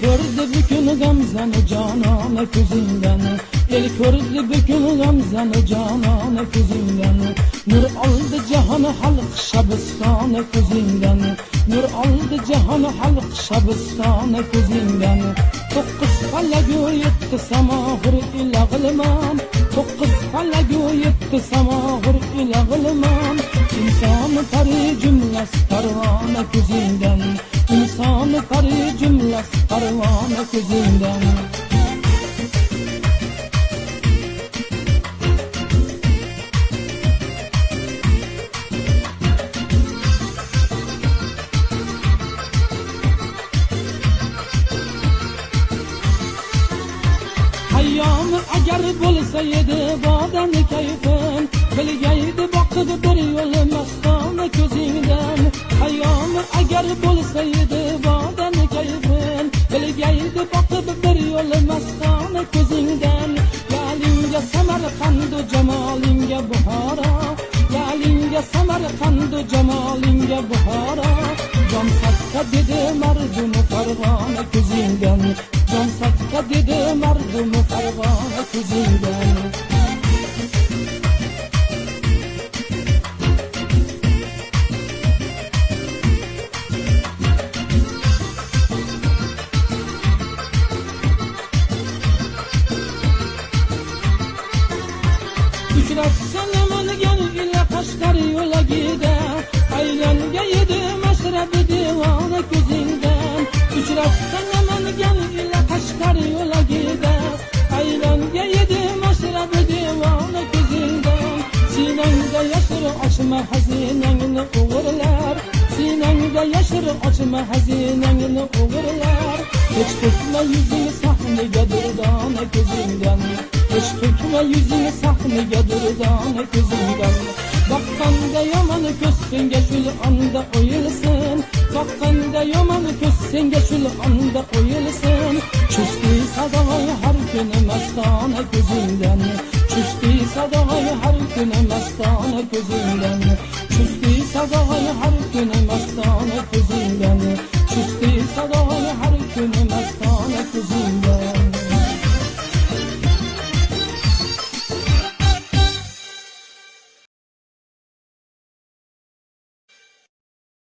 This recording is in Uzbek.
ko'rdi bukun gamzani jonona ko'zingdan, el ko'rdi bukun gamzani jonona ko'zingdan. Nur oldi jahon xalq shabistona ko'zingdan, nur oldi jahon xalq shabistona ko'zingdan. To'qqiz fallagu yetti samohir ila g'ilmon, to'qqiz fallagu yetti samohir ila g'ilmon. İnson pari jumlasi parvona ko'zingdan, inson pari jumlasi parvona ko'zingdan. Hayyom agar bo'lsa edi bodan kayfin, bilgaydi boqib bir yo'l mastona ko'zingdan. Hayyom agar bo'lsa edi bodan kayfin, bilgaydi boqib bir yo'l mastona ko'zingdan. Yalinga Samarqand jamolinga Buxoro, yalinga Samarqand jamolinga Buxoro. Jon satta dedi mardum Farg'ona ko'zingdan, jon satta dedi mardum Farg'ona ko'zingdan. Uchratsan mangan ila Qashqar yo'lagida, aylanga edi mashrabi devona ko'zingdan. Uchratsan mangan ila Qashqar yo'lagida, aylanga edi mashrabi devona ko'zingdan. Sinangda yashir ochma hazinangni o'g'irlar, sinangda yashir ochma hazinangni o'g'irlar. Hech to'kma yuzing sahniga durdona ko'zingdan, hech to'kma yuzing sahniga durdona ko'zingdan. Baqqanda yomon ko'z senga shul onda o'yilsin, baqqanda yomon ko'z senga shul onda o'yilsin. Chusti sadoy har kuni mastona ko'zingdan, chusti sadoy har kuni mastona ko'zingdan, chusti sadoy har kuni